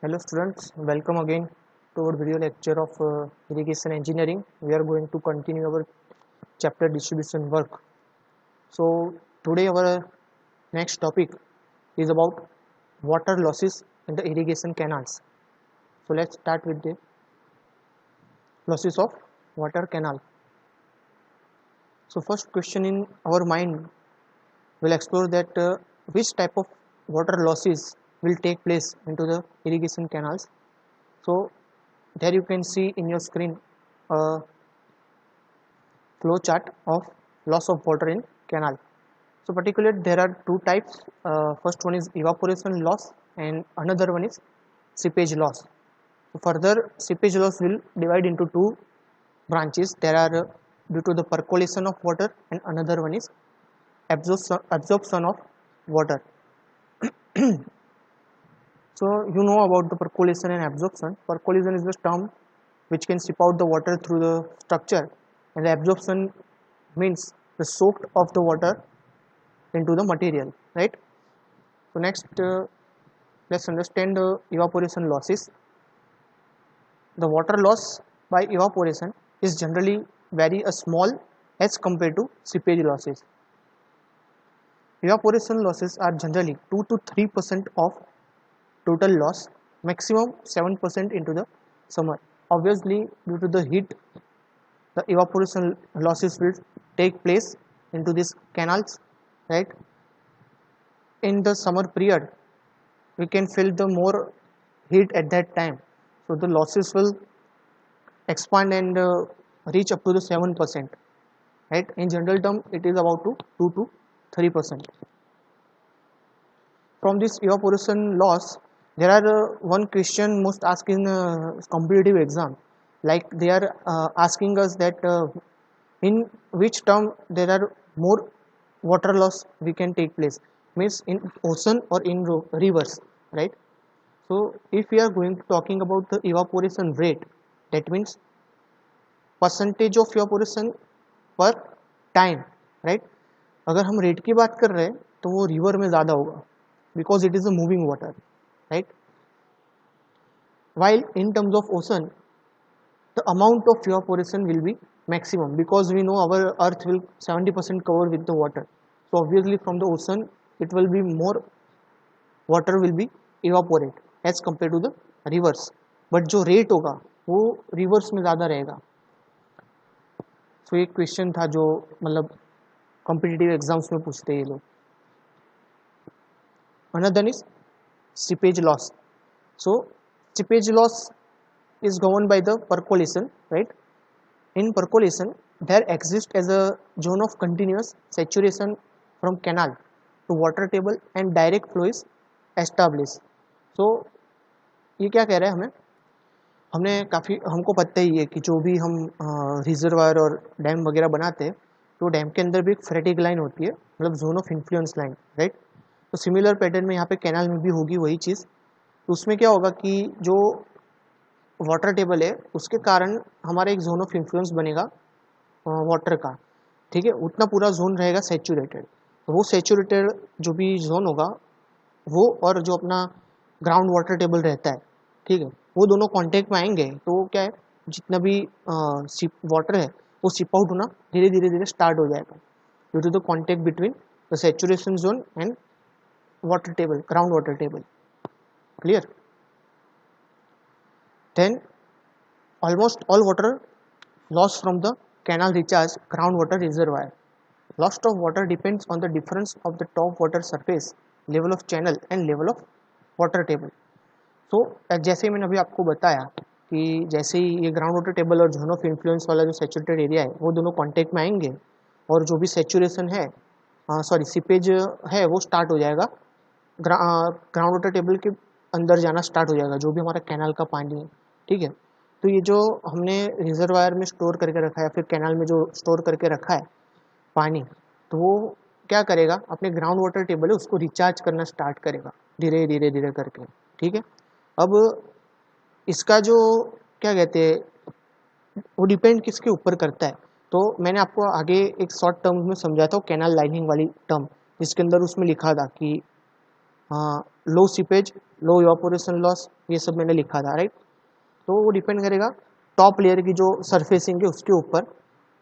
Hello students, welcome again to our video lecture of irrigation engineering. We are going to continue our chapter distribution work. So today our next topic is about water losses in the irrigation canals. So let's start with the losses of water canal. So first question in our mind will explore that which type of water losses will take place into the irrigation canals. So there you can see in your screen a flow chart of loss of water in canal. So particularly there are two types. First one is evaporation loss and another one is seepage loss. So further seepage loss will divide into two branches. There are due to the percolation of water and another one is absorption of water. So you know about the percolation and absorption. Percolation is the term which can sip out the water through the structure, and the absorption means the soaked of the water into the material, right? So next let's understand the evaporation losses. The water loss by evaporation is generally very small as compared to seepage losses. Evaporation losses are generally 2 to 3% of total loss, maximum 7% into the summer. Obviously, due to the heat, the evaporation losses will take place into these canals, right? In the summer period, we can feel the more heat at that time, so the losses will expand and reach up to the 7%, right? In general term, it is about 2 to 3%. From this evaporation loss, there are one question most asked in competitive exam, like they are asking us that in which term there are more water loss we can take place, means in ocean or in rivers, right? So if we are going to talking about the evaporation rate, that means percentage of evaporation पर time, right? अगर हम rate की बात कर रहे हैं तो वो रिवर में ज़्यादा होगा because it is a moving water, right? While in terms of ocean the amount of evaporation will be maximum because we know our earth will 70% cover with the water. So obviously from the ocean it will be more water will be evaporate as compared to the rivers, but जो rate होगा वो rivers में ज़्यादा रहेगा. So एक question था जो मतलब कॉम्पिटिटिव एग्जाम्स में पूछते हैं ये लोग. Another is seepage loss. So seepage loss is governed by the percolation, right? In percolation there exists as a zone of continuous saturation from canal to water table and direct flow is established. So ये क्या कह रहा है हमें, हमने काफ़ी हमको पता ही है कि जो भी हम रिजर्वायर और डैम वगैरह बनाते हैं तो डैम के अंदर भी एक फ्रेटिक लाइन होती है, मतलब zone of influence line, right? तो सिमिलर पैटर्न में यहाँ पे कैनाल में भी होगी वही चीज़. तो उसमें क्या होगा कि जो वाटर टेबल है उसके कारण हमारा एक जोन ऑफ इन्फ्लुएंस बनेगा वाटर का, ठीक है? उतना पूरा जोन रहेगा सेचुरेटेड. तो वो सेचुरेटेड जो भी जोन होगा वो और जो अपना ग्राउंड वाटर टेबल रहता है, ठीक है, वो दोनों कांटेक्ट में आएंगे तो क्या है, जितना भी वाटर है वो सिप आउट होना धीरे धीरे स्टार्ट हो जाएगा due to the contact between the saturation zone and water table, ground water table. Clear? Then almost all water lost from the canal recharge groundwater reservoir. Loss of water depends on the difference of the top water surface level of channel and level of water table. So जैसे ही मैंने अभी आपको बताया कि जैसे ही ये ground water table और zone of influence वाला जो सेचुरेटेड एरिया है वो दोनों कांटेक्ट में आएंगे और जो भी सेचुरेशन है सीपेज है वो स्टार्ट हो जाएगा, ग्राउंड वाटर टेबल के अंदर जाना स्टार्ट हो जाएगा जो भी हमारा कैनाल का पानी है, ठीक है? तो ये जो हमने रिजर्वायर में स्टोर करके रखा है या फिर कैनाल में जो स्टोर करके रखा है पानी, तो वो क्या करेगा, अपने ग्राउंड वाटर टेबल है उसको रिचार्ज करना स्टार्ट करेगा धीरे धीरे करके, ठीक है? अब इसका जो क्या कहते हैं वो डिपेंड किसके ऊपर करता है, तो मैंने आपको आगे एक शॉर्ट टर्म में समझाया था कैनाल लाइनिंग वाली टर्म, जिसके अंदर उसमें लिखा था कि लो सीपेज, लो इवापोरेशन लॉस, ये सब मैंने लिखा था, राइट। तो वो डिपेंड करेगा टॉप लेयर की जो सरफेसिंग है उसके ऊपर,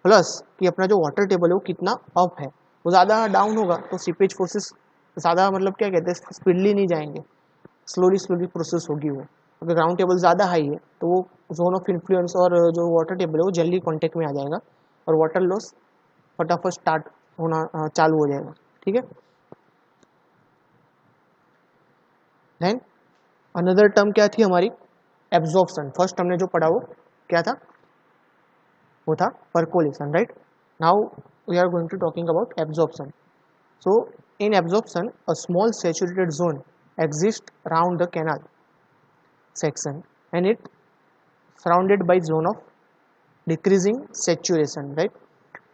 प्लस कि अपना जो वाटर टेबल है वो कितना अप है। वो ज़्यादा डाउन होगा तो सीपेज प्रोसेस ज़्यादा, मतलब क्या कहते हैं, स्पीडली नहीं जाएंगे, स्लोली स्लोली प्रोसेस होगी वो। अगर ग्राउंड टेबल ज़्यादा हाई है तो वो जोन ऑफ इन्फ्लुएंस और जो वाटर टेबल है वो जल्दी कॉन्टेक्ट में आ जाएगा और वाटर लॉस फटाफट स्टार्ट होना चालू हो जाएगा, ठीक है। देन अनदर टर्म क्या थी हमारी, एब्जॉर्प्शन। फर्स्ट हमने जो पढ़ा वो क्या था, वो था percolation, right. Now we are going to talking about absorption. So in absorption, a small saturated zone exists around the canal section and it surrounded by zone of decreasing saturation, right?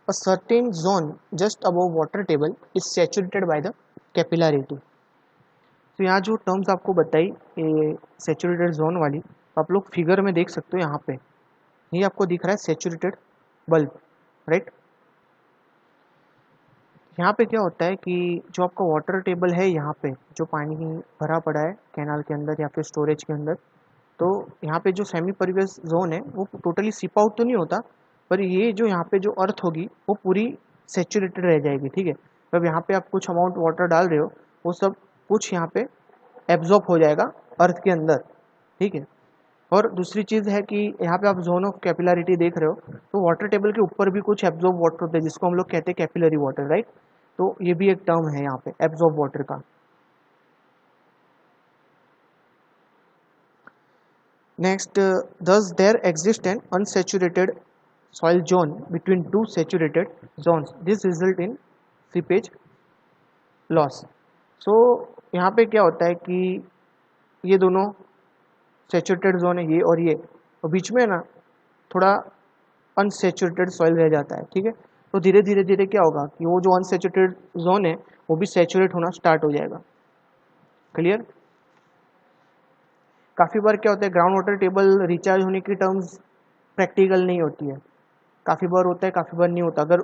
A certain zone just above water table is saturated by the capillarity. तो यहाँ जो terms आपको बताई ये saturated zone वाली, आप लोग figure में देख सकते हो। यहाँ पे ये आपको दिख रहा है सैचुरेटेड बल्ब, राइट। यहाँ पे क्या होता है कि जो आपका वाटर टेबल है, यहाँ पे जो पानी भरा पड़ा है कैनाल के अंदर या फिर स्टोरेज के अंदर, तो यहाँ पे जो सेमी परवियस जोन है वो टोटली सिप आउट तो नहीं होता, पर ये जो यहाँ पे जो अर्थ होगी वो पूरी सेचुरेटेड रह जाएगी, ठीक है। तो अब यहाँ पे आप कुछ अमाउंट वाटर डाल रहे हो, वो सब कुछ यहाँ पे एब्जॉर्ब हो जाएगा अर्थ के अंदर, ठीक है। और दूसरी चीज़ है कि यहाँ पे आप जोन ऑफ कैपिलरिटी देख रहे हो, तो वाटर टेबल के ऊपर भी कुछ एब्जॉर्ब वाटर होता है जिसको हम लोग कहते हैं कैपिलरी वाटर, राइट। तो ये भी एक टर्म है यहाँ पे एब्जॉर्ब वाटर का। Next, thus there exists an unsaturated soil zone between two saturated zones. This result in seepage loss. So यहाँ पे क्या होता है कि ये दोनों सैचुरेटेड जोन है, ये और ये, और बीच में ना थोड़ा अनसैचुरेटेड सॉइल रह जाता है, ठीक है। तो धीरे धीरे धीरे क्या होगा कि वो जो अनसैचुरेटेड जोन है वो भी सैचुरेट होना स्टार्ट हो जाएगा। क्लियर। काफ़ी बार क्या होता है, ग्राउंड वाटर टेबल रिचार्ज होने की टर्म्स प्रैक्टिकल नहीं होती है, काफ़ी बार होता है, काफ़ी बार नहीं होता। अगर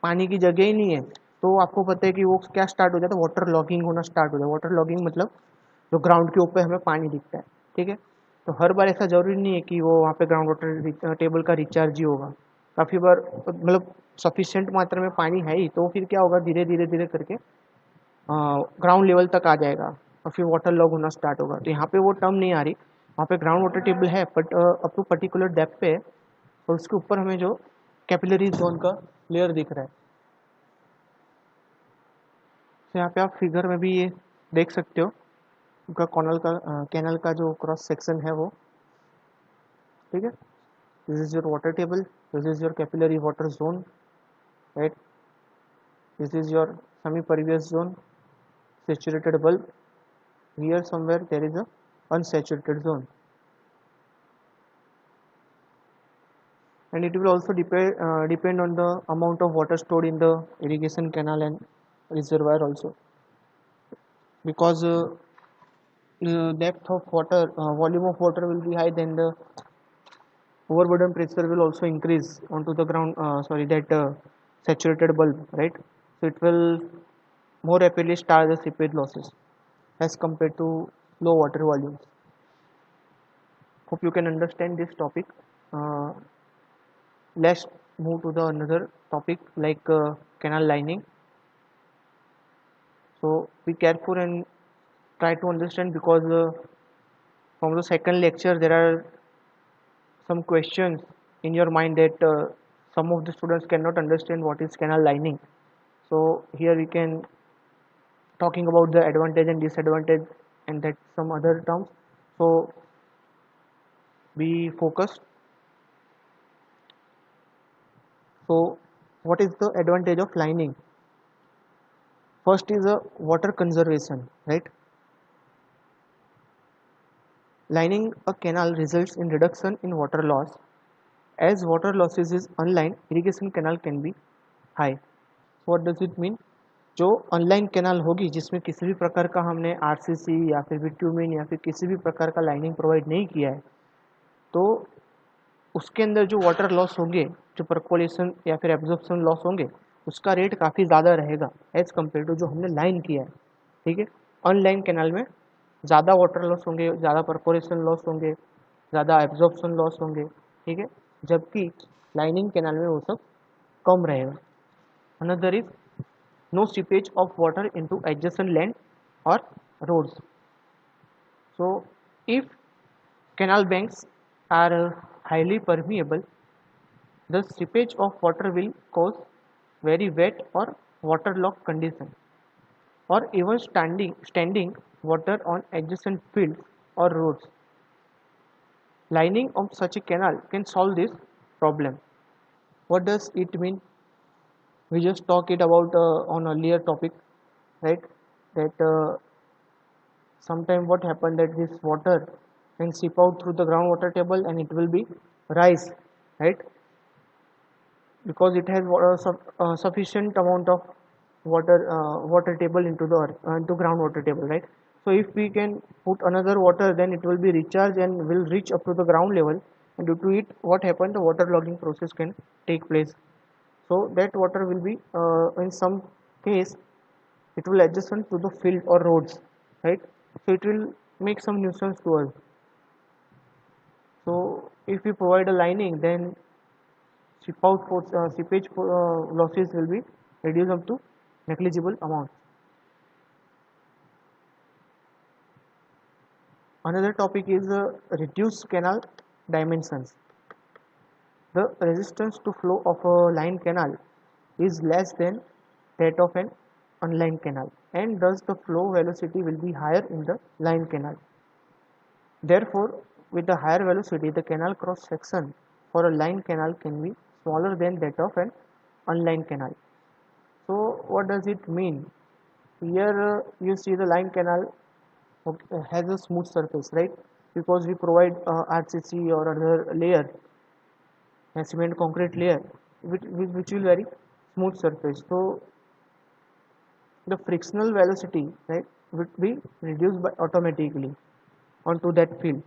पानी की जगह ही नहीं है तो आपको पता है कि वो क्या स्टार्ट हो जाता है, वाटर लॉगिंग होना स्टार्ट हो जाता है। वाटर लॉगिंग मतलब जो ग्राउंड के ऊपर हमें पानी दिखता है, ठीक है। तो हर बार ऐसा ज़रूरी नहीं है कि वो वहाँ पे ग्राउंड वाटर टेबल का रिचार्ज ही होगा। काफ़ी बार मतलब सफिशिएंट मात्रा में पानी है ही, तो फिर क्या होगा, धीरे धीरे धीरे करके ग्राउंड लेवल तक आ जाएगा और फिर वाटर लॉग होना स्टार्ट होगा। तो यहाँ पे वो टर्म नहीं आ रही, वहाँ पे ग्राउंड वाटर टेबल है but up to particular depth पे है और उसके ऊपर हमें जो कैपिलरी जोन का लेयर दिख रहा है। तो यहाँ पे आप फिगर में भी ये देख सकते हो, उनका कैनल का जो क्रॉस सेक्शन है वो, ठीक है। This is your water table, this is your capillary water zone, right. This is your semi pervious zone, saturated bulb. Here somewhere there is a unsaturated zone, and it will also depend on the amount of water stored in the irrigation canal and reservoir also, because depth of water, volume of water will be high, then the overburden pressure will also increase onto the ground, that saturated bulb, right. So it will more rapidly start the seepage losses as compared to low water volumes. Hope you can understand this topic. Let's move to the another topic like canal lining. So be careful and try to understand, because from the second lecture there are some questions in your mind that some of the students cannot understand what is canal lining. So here we can talking about the advantage and disadvantage and that some other terms. So be focused. So what is the advantage of lining? First is a water conservation, right. Lining a canal results in reduction in water loss. As water losses is unlined, irrigation canal can be high. What does it mean? जो online canal होगी जिसमें किसी भी प्रकार का हमने RCC या फिर बिट्यूमिन या फिर किसी भी प्रकार का लाइनिंग प्रोवाइड नहीं किया है, तो उसके अंदर जो वाटर लॉस होंगे, जो परकोलेशन या फिर एब्जॉर्प्शन लॉस होंगे, उसका रेट काफ़ी ज़्यादा रहेगा एज कम्पेयर टू जो हमने लाइन किया है, ठीक है। अनलाइन कैनाल में ज़्यादा वाटर लॉस होंगे, ज़्यादा परकोरेशन लॉस होंगे, ज़्यादा एब्जॉर्प्शन लॉस होंगे, ठीक है, जबकि लाइनिंग कैनाल में वो सब कम रहेगा. Another is no seepage of water into adjacent land और roads. So if canal banks are highly permeable, the seepage of water will cause very wet or waterlogged condition, or even standing water on adjacent fields or roads. Lining of such a canal can solve this problem. What does it mean? We just talked it about on earlier topic, right? That sometime what happened that this water can seep out through the groundwater table and it will be rise, right? Because it has sufficient amount of water table into the earth, into groundwater table, right? So if we can put another water, then it will be recharged and will reach up to the ground level, and due to it what happened, the water logging process can take place. So that water will be in some case it will adjacent to the field or roads, right? So it will make some nuisance to us. So if we provide a lining, then seepage losses will be reduced up to negligible amount. Another topic is reduced canal dimensions. The resistance to flow of a line canal is less than that of an unlined canal, and thus the flow velocity will be higher in the line canal. Therefore, with a higher velocity, the canal cross section for a line canal can be smaller than that of an unlined canal. So, what does it mean? Here you see the line canal has a smooth surface, right? Because we provide RCC or other layer, a cement concrete layer, which will very smooth surface. So, the frictional velocity, right, would be reduced by automatically onto that field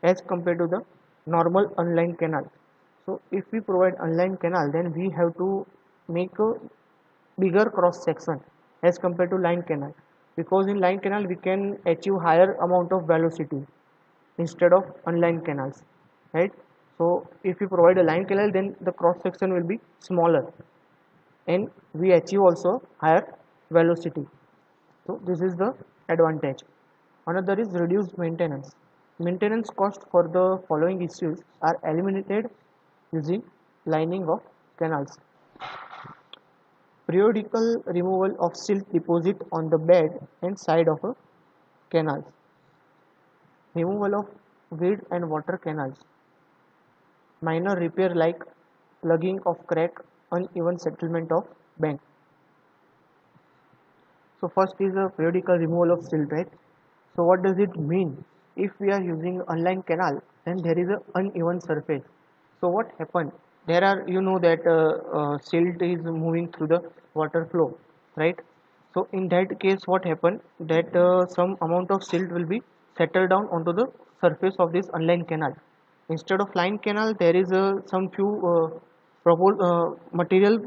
as compared to the normal unlined canal. So if we provide unlined canal, then we have to make a bigger cross section as compared to line canal, because in line canal we can achieve higher amount of velocity instead of unlined canals, right? So if we provide a line canal, then the cross section will be smaller and we achieve also higher velocity. So this is the advantage. Another is reduced maintenance. Maintenance cost for the following issues are eliminated using lining of canals. Periodical removal of silt deposit on the bed and side of a canal. Removal of weed and water canals. Minor repair like plugging of crack, uneven settlement of bank. So first is a periodical removal of silt, right? So what does it mean? If we are using unlined canal, then there is a uneven surface. So what happened? There are, you know that silt is moving through the water flow, right? So in that case, what happened? That some amount of silt will be settled down onto the surface of this unlined canal. Instead of line canal, there is some few material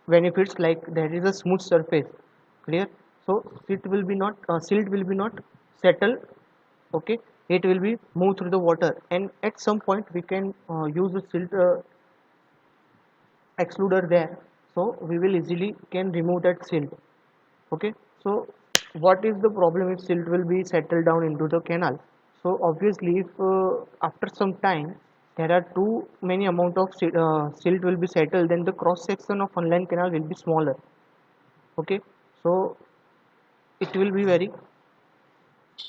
benefits, like there is a smooth surface, clear. So silt will be not settle, okay, it will be move through the water, and at some point we can use the silt excluder there, so we will easily can remove that silt, okay. So what is the problem if silt will be settled down into the canal? So obviously if after some time there are too many amount of silt will be settled, then the cross section of unlined canal will be smaller, okay. So it will be very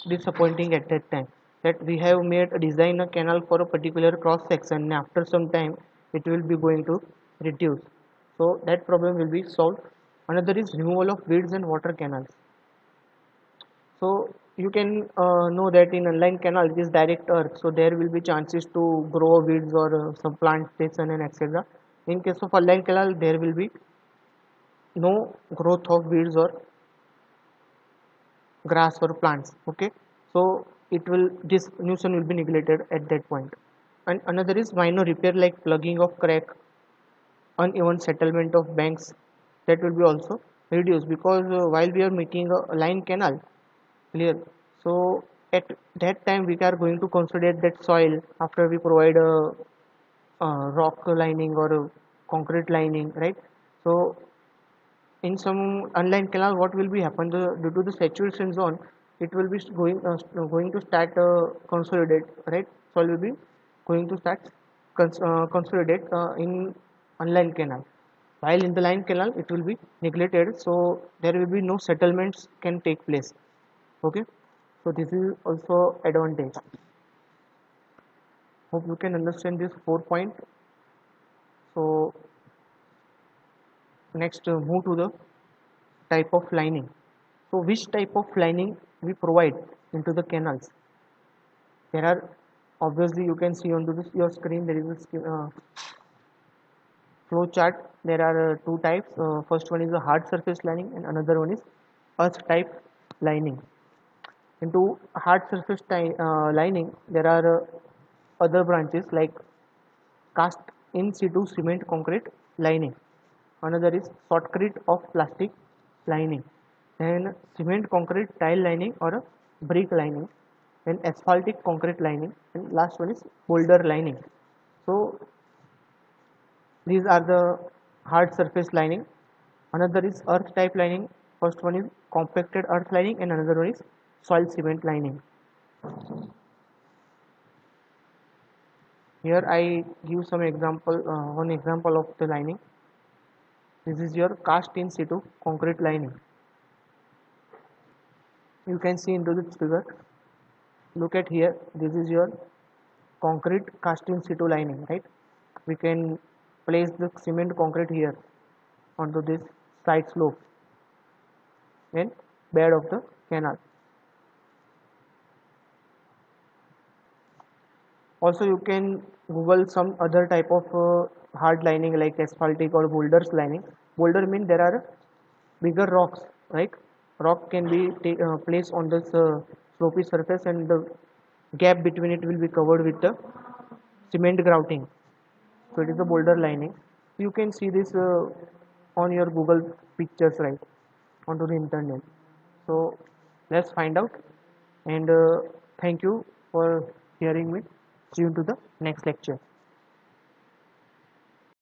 disappointing at that time, that we have made a design a canal for a particular cross section, and after some time it will be going to reduce, so that problem will be solved. Another is removal of weeds and water canals. So you can know that in unlined canal it is direct earth, so there will be chances to grow weeds or some plantation and etc. In case of unlined canal, there will be no growth of weeds or grass or plants, okay. So it will, this nuisance will be neglected at that point. And another is minor repair like plugging of crack, uneven settlement of banks, that will be also reduced, because while we are making a line canal, clear, So at that time we are going to consolidate that soil after we provide a rock lining or a concrete lining, right? So in some unlined canal, what will be happen, due to the saturation zone, it will be going to start consolidate, right? Soil will be going to start consolidate in unlined canal, while in the line canal it will be neglected, so there will be no settlements can take place. Okay, so this is also advantage. Hope you can understand this 4 point. So next, move to the type of lining. So which type of lining we provide into the canals? There are, obviously you can see onto this your screen, there is a flow chart. There are two types. First one is a hard surface lining and another one is earth type lining. Into hard surface lining, there are other branches like cast in situ cement concrete lining. Another is shotcrete of plastic lining. Then cement concrete tile lining or a brick lining. Then asphaltic concrete lining. And last one is boulder lining. So these are the hard surface lining. Another is earth type lining. First one is compacted earth lining and another one is soil cement lining. Here I give some example, one example of the lining. This is your cast in situ concrete lining. You can see into this figure. Look at here. This is your concrete cast in situ lining, right? We can place the cement concrete here onto this side slope and bed of the canal. Also you can google some other type of hard lining like asphaltic or boulders lining. Boulder mean there are bigger rocks, right? Rock can be placed on this slopy surface and the gap between it will be covered with the cement grouting, so it is a boulder lining. You can see this on your google pictures, right, onto the internet. So let's find out, and thank you for hearing me. See you to the next lecture.